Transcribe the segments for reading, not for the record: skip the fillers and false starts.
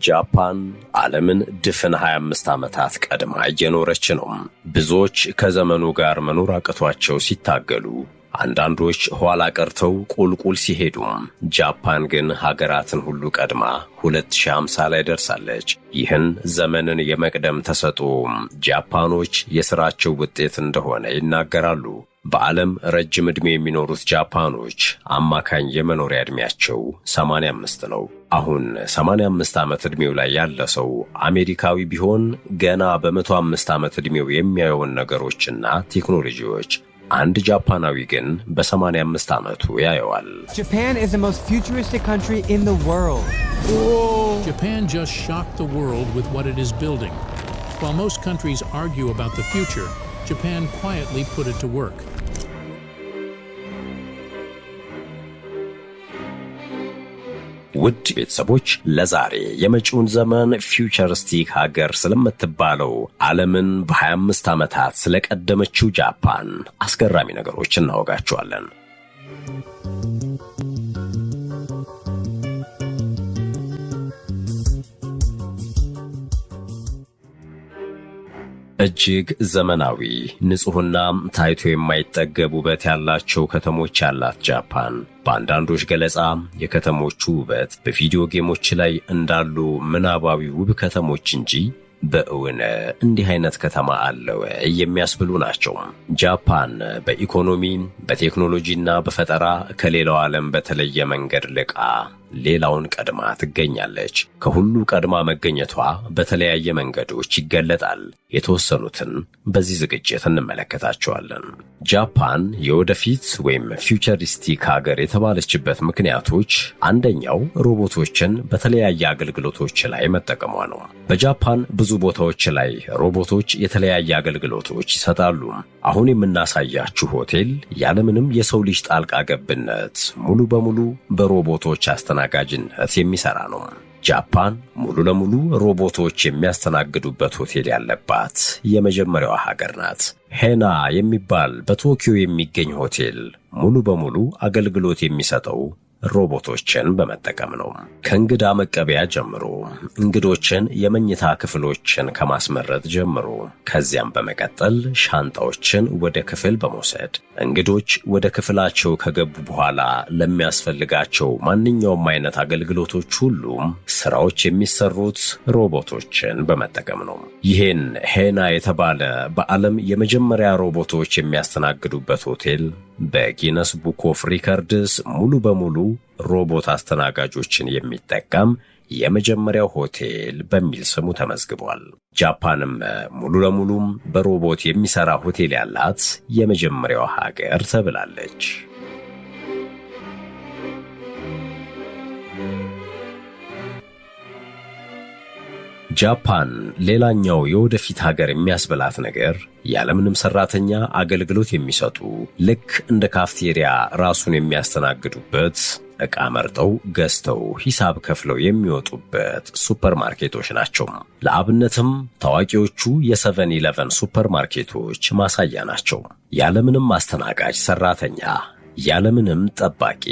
ጃፓን ዓለምን ድፍን 25 ዓመታት ቀድማ እየኖረች ነው። ብዙዎች ከዘመኑ ጋር መኖር አቅቷቸው ሲታገሉ፣ አንዳንዶች ኋላ ቀርተው ቁልቁል ሲሄዱ፣ ጃፓን ግን ሀገራትን ሁሉ ቀድማ 2050 ላይ ደርሳለች። ይህን ዘመንን የመቅደም ተሰጥኦ ጃፓኖች የሥራቸው ውጤት እንደሆነ ይናገራሉ። በዓለም ረጅም ዕድሜ የሚኖሩት ጃፓኖች አማካኝ የመኖሪያ ዕድሜያቸው 85 ነው። አሁን 85 ዓመት ዕድሜው ላይ ያለ ሰው አሜሪካዊ ቢሆን ገና በ105 ዓመት ዕድሜው የሚያየውን ነገሮችና ቴክኖሎጂዎች አንድ ጃፓናዊ ግን በ85 ዓመቱ ያየዋል። Japan is the most futuristic country in the world. Japan just shocked the world with what it is building. While most countries argue about the future, Japan quietly put it to work. ውድ ቤተሰቦች ለዛሬ የመጪውን ዘመን ፊውቸሪስቲክ ሀገር ስለምትባለው ዓለምን በ25 ዓመታት ስለቀደመችው ጃፓን አስገራሚ ነገሮች እናወጋቸዋለን። እጅግ ዘመናዊ ንጹህና ታይቶ የማይጠገብ ውበት ያላቸው ከተሞች ያላት ጃፓን በአንዳንዶች ገለጻ የከተሞቹ ውበት በቪዲዮ ጌሞች ላይ እንዳሉ ምናባዊ ውብ ከተሞች እንጂ በእውነ እንዲህ አይነት ከተማ አለው የሚያስብሉ ናቸው። ጃፓን በኢኮኖሚ በቴክኖሎጂና በፈጠራ ከሌላው ዓለም በተለየ መንገድ ልቃ ሌላውን ቀድማ ትገኛለች። ከሁሉ ቀድማ መገኘቷ በተለያየ መንገዶች ይገለጣል። የተወሰኑትን በዚህ ዝግጅት እንመለከታቸዋለን። ጃፓን የወደፊት ወይም ፊውቸሪስቲክ ሀገር የተባለችበት ምክንያቶች አንደኛው ሮቦቶችን በተለያየ አገልግሎቶች ላይ መጠቀሟ ነው። በጃፓን ብዙ ቦታዎች ላይ ሮቦቶች የተለያየ አገልግሎቶች ይሰጣሉ። አሁን የምናሳያችሁ ሆቴል ያለምንም የሰው ልጅ ጣልቃ ገብነት ሙሉ በሙሉ በሮቦቶች አስተናጋጅነት የሚሰራ ነው። ጃፓን ሙሉ ለሙሉ ሮቦቶች የሚያስተናግዱበት ሆቴል ያለባት የመጀመሪያዋ ሀገር ናት። ሄና የሚባል በቶኪዮ የሚገኝ ሆቴል ሙሉ በሙሉ አገልግሎት የሚሰጠው ሮቦቶችን በመጠቀም ነው። ከእንግዳ መቀበያ ጀምሮ እንግዶችን የመኝታ ክፍሎችን ከማስመረጥ ጀምሮ ከዚያም በመቀጠል ሻንጣዎችን ወደ ክፍል በመውሰድ እንግዶች ወደ ክፍላቸው ከገቡ በኋላ ለሚያስፈልጋቸው ማንኛውም አይነት አገልግሎቶች ሁሉ ስራዎች የሚሰሩት ሮቦቶችን በመጠቀም ነው። ይህን ሄና የተባለ በዓለም የመጀመሪያ ሮቦቶች የሚያስተናግዱበት ሆቴል በጊነስ ቡክ ኦፍ ሪከርድስ ሙሉ በሙሉ ሮቦት አስተናጋጆችን የሚጠቀም የመጀመሪያው ሆቴል በሚል ስሙ ተመዝግቧል። ጃፓንም ሙሉ ለሙሉ በሮቦት የሚሰራ ሆቴል ያላት የመጀመሪያው ሀገር ተብላለች። ጃፓን ሌላኛው የወደፊት ሀገር የሚያስበላት ነገር ያለምንም ሰራተኛ አገልግሎት የሚሰጡ ልክ እንደ ካፍቴሪያ ራሱን የሚያስተናግዱበት ዕቃ መርጠው ገዝተው ሂሳብ ከፍለው የሚወጡበት ሱፐርማርኬቶች ናቸው። ለአብነትም ታዋቂዎቹ የ7-11 ሱፐርማርኬቶች ማሳያ ናቸው። ያለምንም አስተናጋጅ ሰራተኛ፣ ያለምንም ጠባቂ፣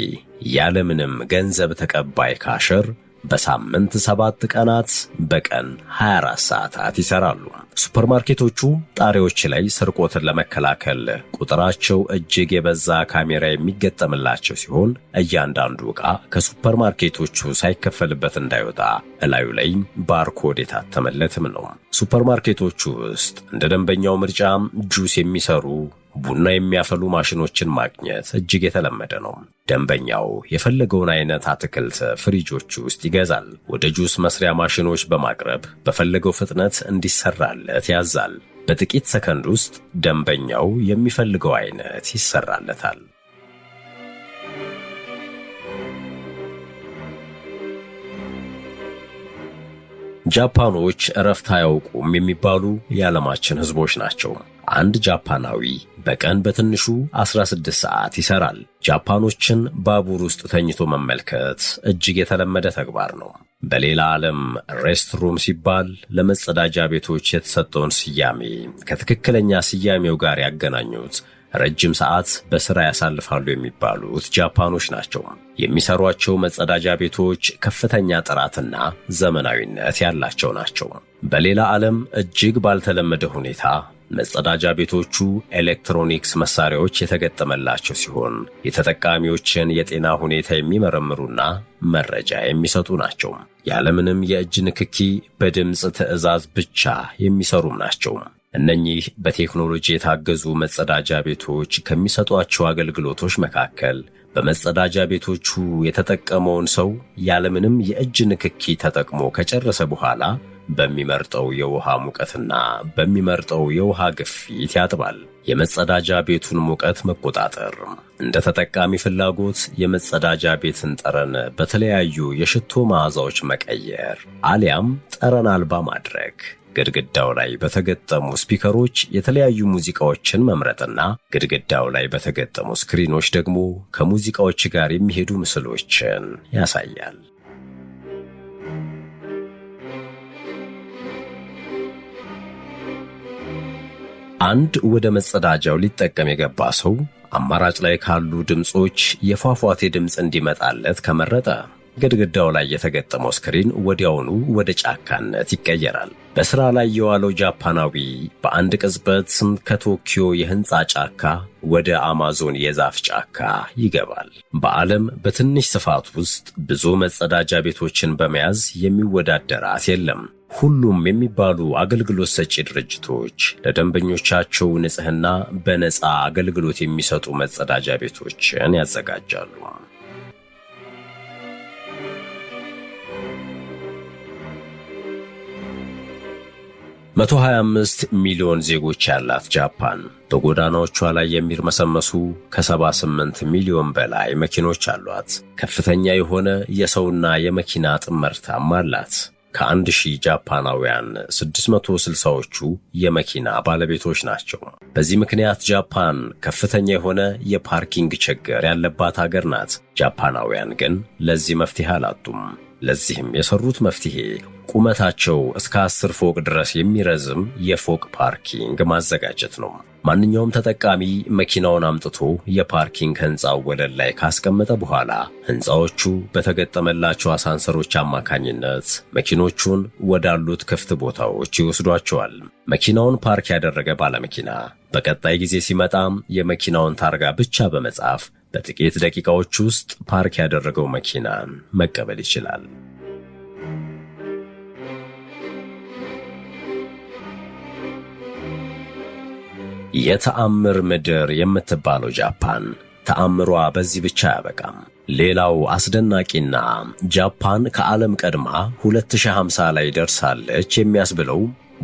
ያለምንም ገንዘብ ተቀባይ ካሸር በሳምንት 7 ቀናት በቀን 24 ሰዓታት ይሰራሉ። ሱፐርማርኬቶቹ ጣሪያዎች ላይ ስርቆትን ለመከላከል ቁጥራቸው እጅግ የበዛ ካሜራ የሚገጠምላቸው ሲሆን እያንዳንዱ ዕቃ ከሱፐርማርኬቶቹ ሳይከፈልበት እንዳይወጣ እላዩ ላይ ባርኮድ የታተመለትም ነው። ሱፐርማርኬቶቹ ውስጥ እንደ ደንበኛው ምርጫ ጁስ የሚሰሩ ቡና የሚያፈሉ ማሽኖችን ማግኘት እጅግ የተለመደ ነው። ደንበኛው የፈለገውን አይነት አትክልት ፍሪጆች ውስጥ ይገዛል። ወደ ጁስ መስሪያ ማሽኖች በማቅረብ በፈለገው ፍጥነት እንዲሰራለት ያዛል። በጥቂት ሰከንድ ውስጥ ደንበኛው የሚፈልገው አይነት ይሰራለታል። ጃፓኖች እረፍት አያውቁም የሚባሉ የዓለማችን ሕዝቦች ናቸው። አንድ ጃፓናዊ በቀን በትንሹ 16 ሰዓት ይሰራል። ጃፓኖችን ባቡር ውስጥ ተኝቶ መመልከት እጅግ የተለመደ ተግባር ነው። በሌላ ዓለም ሬስትሩም ሲባል ለመጸዳጃ ቤቶች የተሰጠውን ስያሜ ከትክክለኛ ስያሜው ጋር ያገናኙት ረጅም ሰዓት በሥራ ያሳልፋሉ የሚባሉት ጃፓኖች ናቸው። የሚሰሯቸው መጸዳጃ ቤቶች ከፍተኛ ጥራትና ዘመናዊነት ያላቸው ናቸው። በሌላ ዓለም እጅግ ባልተለመደ ሁኔታ መጸዳጃ ቤቶቹ ኤሌክትሮኒክስ መሳሪያዎች የተገጠመላቸው ሲሆን የተጠቃሚዎችን የጤና ሁኔታ የሚመረምሩና መረጃ የሚሰጡ ናቸው። ያለምንም የእጅ ንክኪ በድምፅ ትዕዛዝ ብቻ የሚሰሩም ናቸው። እነኚህ በቴክኖሎጂ የታገዙ መጸዳጃ ቤቶች ከሚሰጧቸው አገልግሎቶች መካከል በመጸዳጃ ቤቶቹ የተጠቀመውን ሰው ያለምንም የእጅ ንክኪ ተጠቅሞ ከጨረሰ በኋላ በሚመርጠው የውሃ ሙቀትና በሚመርጠው የውሃ ግፊት ያጥባል። የመጸዳጃ ቤቱን ሙቀት መቆጣጠር፣ እንደ ተጠቃሚ ፍላጎት የመጸዳጃ ቤትን ጠረን በተለያዩ የሽቶ መዓዛዎች መቀየር አሊያም ጠረን አልባ ማድረግ፣ ግድግዳው ላይ በተገጠሙ ስፒከሮች የተለያዩ ሙዚቃዎችን መምረጥና ግድግዳው ላይ በተገጠሙ ስክሪኖች ደግሞ ከሙዚቃዎች ጋር የሚሄዱ ምስሎችን ያሳያል። አንድ ወደ መጸዳጃው ሊጠቀም የገባ ሰው አማራጭ ላይ ካሉ ድምጾች የፏፏቴ ድምጽ እንዲመጣለት ከመረጠ ግድግዳው ላይ የተገጠመው ስክሪን ወዲያውኑ ወደ ጫካነት ይቀየራል። በሥራ ላይ የዋለው ጃፓናዊ በአንድ ቅጽበት ከቶኪዮ የሕንፃ ጫካ ወደ አማዞን የዛፍ ጫካ ይገባል። በዓለም በትንሽ ስፋት ውስጥ ብዙ መጸዳጃ ቤቶችን በመያዝ የሚወዳደራት የለም። ሁሉም የሚባሉ አገልግሎት ሰጪ ድርጅቶች ለደንበኞቻቸው ንጽህና በነፃ አገልግሎት የሚሰጡ መጸዳጃ ቤቶችን ያዘጋጃሉ። 125 ሚሊዮን ዜጎች ያላት ጃፓን በጎዳናዎቿ ላይ የሚርመሰመሱ ከ78 ሚሊዮን በላይ መኪኖች አሏት። ከፍተኛ የሆነ የሰውና የመኪና ጥምርታም አላት። ከ1000 ጃፓናውያን 660ዎቹ የመኪና ባለቤቶች ናቸው። በዚህ ምክንያት ጃፓን ከፍተኛ የሆነ የፓርኪንግ ችግር ያለባት ሀገር ናት። ጃፓናውያን ግን ለዚህ መፍትሄ አላጡም። ለዚህም የሰሩት መፍትሄ ቁመታቸው እስከ 10 ፎቅ ድረስ የሚረዝም የፎቅ ፓርኪንግ ማዘጋጀት ነው። ማንኛውም ተጠቃሚ መኪናውን አምጥቶ የፓርኪንግ ሕንፃው ወለል ላይ ካስቀመጠ በኋላ ሕንፃዎቹ በተገጠመላቸው አሳንሰሮች አማካኝነት መኪኖቹን ወዳሉት ክፍት ቦታዎች ይወስዷቸዋል። መኪናውን ፓርክ ያደረገ ባለመኪና በቀጣይ ጊዜ ሲመጣም የመኪናውን ታርጋ ብቻ በመጻፍ በጥቂት ደቂቃዎች ውስጥ ፓርክ ያደረገው መኪናን መቀበል ይችላል። የተአምር ምድር የምትባለው ጃፓን ተአምሯ በዚህ ብቻ አያበቃም። ሌላው አስደናቂና ጃፓን ከዓለም ቀድማ 2050 ላይ ደርሳለች የሚያስብለው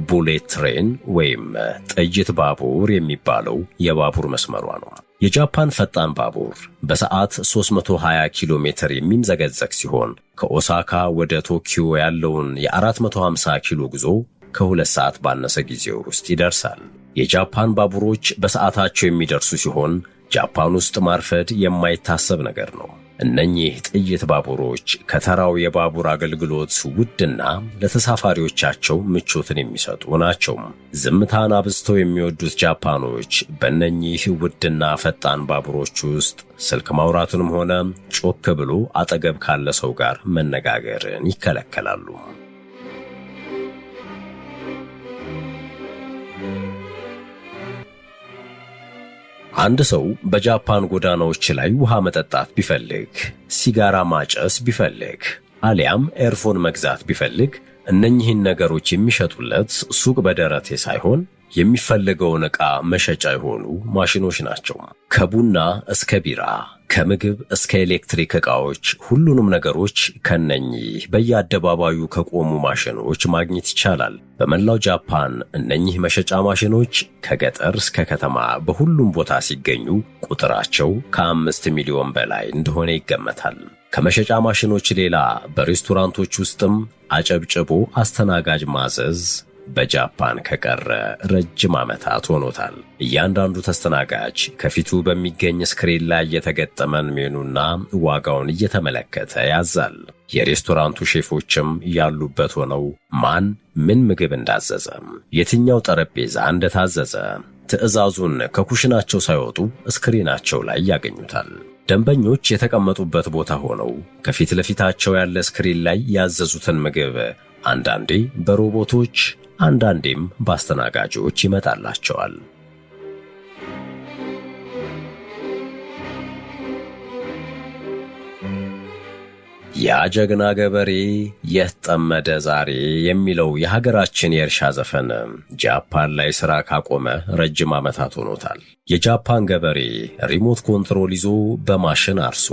ቡሌት ትሬን ወይም ጥይት ባቡር የሚባለው የባቡር መስመሯ ነው። የጃፓን ፈጣን ባቡር በሰዓት 320 ኪሎ ሜትር የሚምዘገዘግ ሲሆን ከኦሳካ ወደ ቶኪዮ ያለውን የ450 ኪሎ ጉዞ ከ2 ሰዓት ባነሰ ጊዜ ውስጥ ይደርሳል። የጃፓን ባቡሮች በሰዓታቸው የሚደርሱ ሲሆን ጃፓን ውስጥ ማርፈድ የማይታሰብ ነገር ነው። እነኚህ ጥይት ባቡሮች ከተራው የባቡር አገልግሎት ውድና ለተሳፋሪዎቻቸው ምቾትን የሚሰጡ ናቸው። ዝምታን አብዝተው የሚወዱት ጃፓኖች በእነኚህ ውድና ፈጣን ባቡሮች ውስጥ ስልክ ማውራትንም ሆነ ጮክ ብሎ አጠገብ ካለ ሰው ጋር መነጋገርን ይከለከላሉ። አንድ ሰው በጃፓን ጎዳናዎች ላይ ውሃ መጠጣት ቢፈልግ፣ ሲጋራ ማጨስ ቢፈልግ፣ አሊያም ኤርፎን መግዛት ቢፈልግ እነኚህን ነገሮች የሚሸጡለት ሱቅ በደረቴ ሳይሆን የሚፈልገውን ዕቃ መሸጫ የሆኑ ማሽኖች ናቸው። ከቡና እስከ ቢራ፣ ከምግብ እስከ ኤሌክትሪክ ዕቃዎች ሁሉንም ነገሮች ከነኚህ በየአደባባዩ ከቆሙ ማሽኖች ማግኘት ይቻላል። በመላው ጃፓን እነኚህ መሸጫ ማሽኖች ከገጠር እስከ ከተማ በሁሉም ቦታ ሲገኙ ቁጥራቸው ከ5 ሚሊዮን በላይ እንደሆነ ይገመታል። ከመሸጫ ማሽኖች ሌላ በሬስቶራንቶች ውስጥም አጨብጭቦ አስተናጋጅ ማዘዝ በጃፓን ከቀረ ረጅም ዓመታት ሆኖታል። እያንዳንዱ ተስተናጋጅ ከፊቱ በሚገኝ ስክሪን ላይ የተገጠመን ሜኑና ዋጋውን እየተመለከተ ያዛል። የሬስቶራንቱ ሼፎችም ያሉበት ሆነው ማን ምን ምግብ እንዳዘዘ፣ የትኛው ጠረጴዛ እንደታዘዘ፣ ትዕዛዙን ከኩሽናቸው ሳይወጡ ስክሪናቸው ላይ ያገኙታል። ደንበኞች የተቀመጡበት ቦታ ሆነው ከፊት ለፊታቸው ያለ ስክሪን ላይ ያዘዙትን ምግብ አንዳንዴ በሮቦቶች አንዳንዴም በአስተናጋጆች ይመጣላቸዋል። ያ ጀግና ገበሬ የተጠመደ ዛሬ የሚለው የሀገራችን የእርሻ ዘፈን ጃፓን ላይ ሥራ ካቆመ ረጅም ዓመታት ሆኖታል። የጃፓን ገበሬ ሪሞት ኮንትሮል ይዞ በማሽን አርሶ፣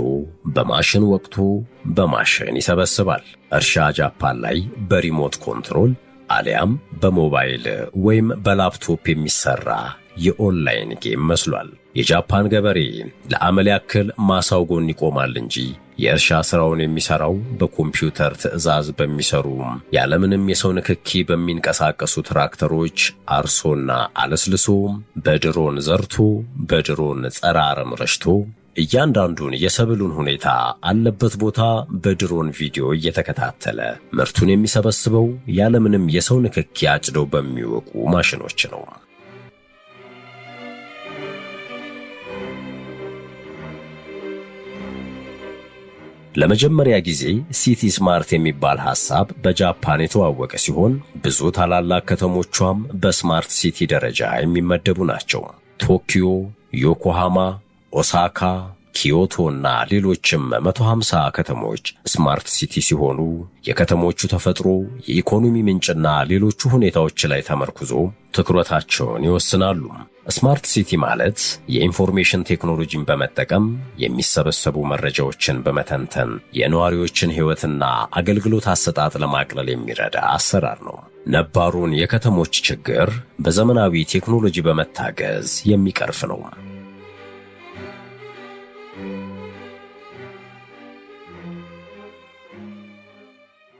በማሽን ወቅቶ፣ በማሽን ይሰበስባል። እርሻ ጃፓን ላይ በሪሞት ኮንትሮል አሊያም በሞባይል ወይም በላፕቶፕ የሚሰራ የኦንላይን ጌም መስሏል። የጃፓን ገበሬ ለዓመል ያክል ማሳው ጎን ይቆማል እንጂ የእርሻ ሥራውን የሚሠራው በኮምፒውተር ትዕዛዝ በሚሠሩ ያለምንም የሰው ንክኪ በሚንቀሳቀሱ ትራክተሮች አርሶና አለስልሶ፣ በድሮን ዘርቶ፣ በድሮን ጸረ አረም ረሽቶ፣ እያንዳንዱን የሰብሉን ሁኔታ አለበት ቦታ በድሮን ቪዲዮ እየተከታተለ ምርቱን የሚሰበስበው ያለምንም የሰው ንክኪ አጭደው በሚወቁ ማሽኖች ነው። ለመጀመሪያ ጊዜ ሲቲ ስማርት የሚባል ሐሳብ በጃፓን የተዋወቀ ሲሆን ብዙ ታላላቅ ከተሞቿም በስማርት ሲቲ ደረጃ የሚመደቡ ናቸው። ቶኪዮ፣ ዮኮሃማ፣ ኦሳካ፣ ኪዮቶ እና ሌሎችም 150 ከተሞች ስማርት ሲቲ ሲሆኑ የከተሞቹ ተፈጥሮ፣ የኢኮኖሚ ምንጭና ሌሎቹ ሁኔታዎች ላይ ተመርኩዞ ትኩረታቸውን ይወስናሉ። ስማርት ሲቲ ማለት የኢንፎርሜሽን ቴክኖሎጂን በመጠቀም የሚሰበሰቡ መረጃዎችን በመተንተን የነዋሪዎችን ሕይወትና አገልግሎት አሰጣጥ ለማቅለል የሚረዳ አሰራር ነው። ነባሩን የከተሞች ችግር በዘመናዊ ቴክኖሎጂ በመታገዝ የሚቀርፍ ነው።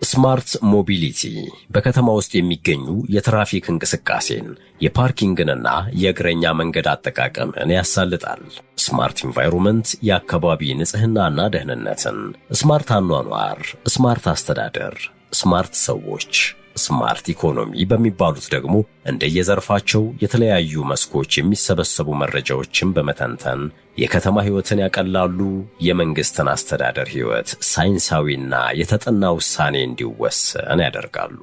ስማርት ሞቢሊቲ በከተማ ውስጥ የሚገኙ የትራፊክ እንቅስቃሴን፣ የፓርኪንግንና የእግረኛ መንገድ አጠቃቀምን ያሳልጣል። ስማርት ኢንቫይሮንመንት የአካባቢ ንጽህናና ደህንነትን፣ ስማርት አኗኗር፣ ስማርት አስተዳደር፣ ስማርት ሰዎች፣ ስማርት ኢኮኖሚ በሚባሉት ደግሞ እንደየዘርፋቸው የተለያዩ መስኮች የሚሰበሰቡ መረጃዎችን በመተንተን የከተማ ሕይወትን ያቀላሉ። የመንግስትን አስተዳደር ሕይወት ሳይንሳዊና የተጠና ውሳኔ እንዲወሰን ያደርጋሉ።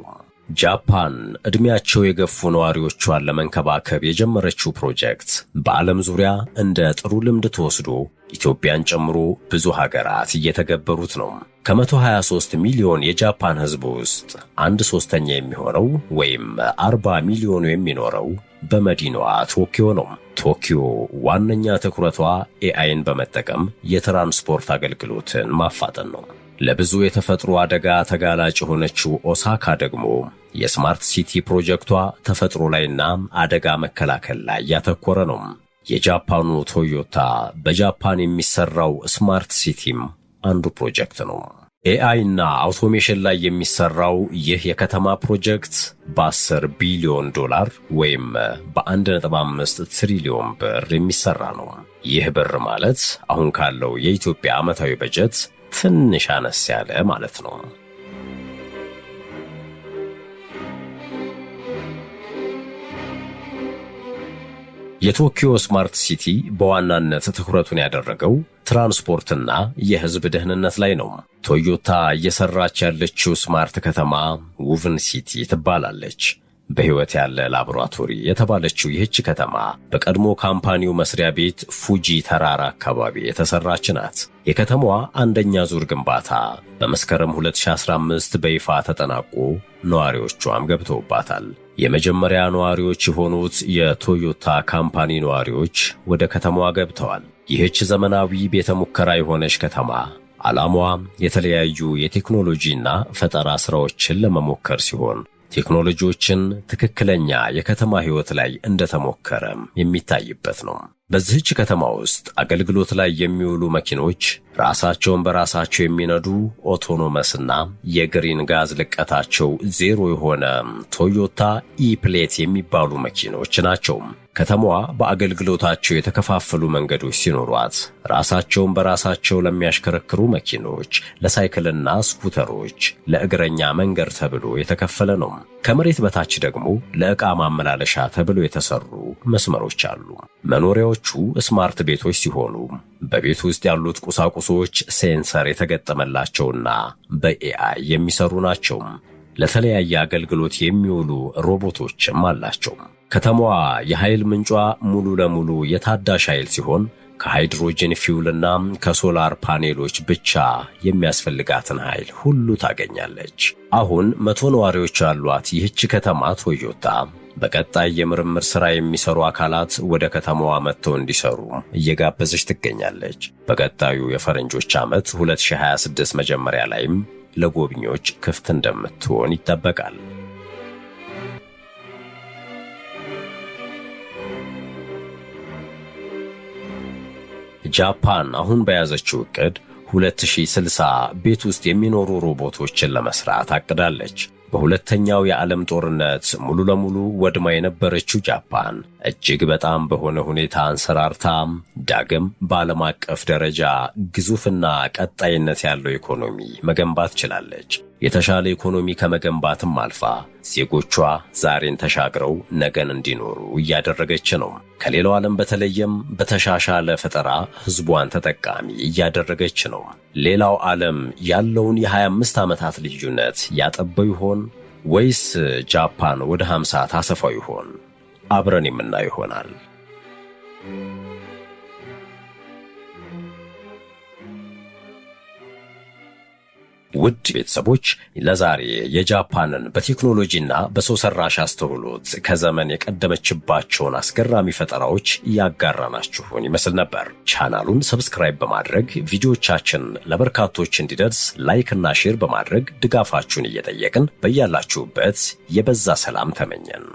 ጃፓን ዕድሜያቸው የገፉ ነዋሪዎቿን ለመንከባከብ የጀመረችው ፕሮጀክት በዓለም ዙሪያ እንደ ጥሩ ልምድ ተወስዶ ኢትዮጵያን ጨምሮ ብዙ ሀገራት እየተገበሩት ነው። ከ123 ሚሊዮን የጃፓን ሕዝብ ውስጥ 1/3 የሚሆነው ወይም 40 ሚሊዮኑ የሚኖረው በመዲናዋ ቶኪዮ ነው። ቶኪዮ ዋነኛ ትኩረቷ ኤአይን በመጠቀም የትራንስፖርት አገልግሎትን ማፋጠን ነው። ለብዙ የተፈጥሮ አደጋ ተጋላጭ የሆነችው ኦሳካ ደግሞ የስማርት ሲቲ ፕሮጀክቷ ተፈጥሮ ላይና አደጋ መከላከል ላይ ያተኮረ ነው። የጃፓኑ ቶዮታ በጃፓን የሚሰራው ስማርት ሲቲም አንዱ ፕሮጀክት ነው። ኤአይ እና አውቶሜሽን ላይ የሚሰራው ይህ የከተማ ፕሮጀክት በ10 ቢሊዮን ዶላር ወይም በ1.5 ትሪሊዮን ብር የሚሰራ ነው። ይህ ብር ማለት አሁን ካለው የኢትዮጵያ ዓመታዊ በጀት ትንሽ አነስ ያለ ማለት ነው። የቶኪዮ ስማርት ሲቲ በዋናነት ትኩረቱን ያደረገው ትራንስፖርትና የሕዝብ ደህንነት ላይ ነው። ቶዮታ እየሰራች ያለችው ስማርት ከተማ ውቭን ሲቲ ትባላለች። በሕይወት ያለ ላቦራቶሪ የተባለችው ይህች ከተማ በቀድሞ ካምፓኒው መስሪያ ቤት ፉጂ ተራራ አካባቢ የተሰራች ናት። የከተማዋ አንደኛ ዙር ግንባታ በመስከረም 2015 በይፋ ተጠናቆ ነዋሪዎቿም ገብተውባታል። የመጀመሪያ ነዋሪዎች የሆኑት የቶዮታ ካምፓኒ ነዋሪዎች ወደ ከተማዋ ገብተዋል። ይህች ዘመናዊ ቤተ ሙከራ የሆነች ከተማ ዓላማዋ የተለያዩ የቴክኖሎጂና ፈጠራ ሥራዎችን ለመሞከር ሲሆን ቴክኖሎጂዎችን ትክክለኛ የከተማ ሕይወት ላይ እንደተሞከረም የሚታይበት ነው። በዚህች ከተማ ውስጥ አገልግሎት ላይ የሚውሉ መኪኖች ራሳቸውን በራሳቸው የሚነዱ ኦቶኖመስና የግሪን ጋዝ ልቀታቸው ዜሮ የሆነ ቶዮታ ኢፕሌት የሚባሉ መኪኖች ናቸው። ከተማዋ በአገልግሎታቸው የተከፋፈሉ መንገዶች ሲኖሯት ራሳቸውን በራሳቸው ለሚያሽከረክሩ መኪኖች፣ ለሳይክልና ስኩተሮች፣ ለእግረኛ መንገድ ተብሎ የተከፈለ ነው። ከመሬት በታች ደግሞ ለዕቃ ማመላለሻ ተብሎ የተሰሩ መስመሮች አሉ። መኖሪያዎቹ ስማርት ቤቶች ሲሆኑ በቤት ውስጥ ያሉት ቁሳቁሶች ሴንሰር የተገጠመላቸውና በኤአይ የሚሰሩ ናቸው። ለተለያየ አገልግሎት የሚውሉ ሮቦቶችም አላቸው። ከተማዋ የኃይል ምንጯ ሙሉ ለሙሉ የታዳሽ ኃይል ሲሆን ከሃይድሮጅን ፊውልና ከሶላር ፓኔሎች ብቻ የሚያስፈልጋትን ኃይል ሁሉ ታገኛለች። አሁን 100 ነዋሪዎች ያሏት ይህች ከተማ ቶዮታ በቀጣይ የምርምር ሥራ የሚሰሩ አካላት ወደ ከተማዋ መጥተው እንዲሰሩ እየጋበዘች ትገኛለች። በቀጣዩ የፈረንጆች ዓመት 2026 መጀመሪያ ላይም ለጎብኚዎች ክፍት እንደምትሆን ይጠበቃል። ጃፓን አሁን በያዘችው ዕቅድ 2060 ቤት ውስጥ የሚኖሩ ሮቦቶችን ለመስራት አቅዳለች። በሁለተኛው የዓለም ጦርነት ሙሉ ለሙሉ ወድማ የነበረችው ጃፓን እጅግ በጣም በሆነ ሁኔታ አንሰራርታ ዳግም በዓለም አቀፍ ደረጃ ግዙፍና ቀጣይነት ያለው ኢኮኖሚ መገንባት ችላለች። የተሻለ ኢኮኖሚ ከመገንባትም አልፋ ዜጎቿ ዛሬን ተሻግረው ነገን እንዲኖሩ እያደረገች ነው። ከሌላው ዓለም በተለየም በተሻሻለ ፈጠራ ሕዝቧን ተጠቃሚ እያደረገች ነው። ሌላው ዓለም ያለውን የ25 ዓመታት ልዩነት ያጠበው ይሆን ወይስ ጃፓን ወደ 50 ታሰፋው ይሆን? አብረን የምናየው ይሆናል። ውድ ቤተሰቦች ለዛሬ የጃፓንን በቴክኖሎጂና በሰው ሰራሽ አስተውሎት ከዘመን የቀደመችባቸውን አስገራሚ ፈጠራዎች ያጋራናችሁን ይመስል ነበር። ቻናሉን ሰብስክራይብ በማድረግ ቪዲዮቻችን ለበርካቶች እንዲደርስ ላይክ እና ሼር በማድረግ ድጋፋችሁን እየጠየቅን በያላችሁበት የበዛ ሰላም ተመኘን።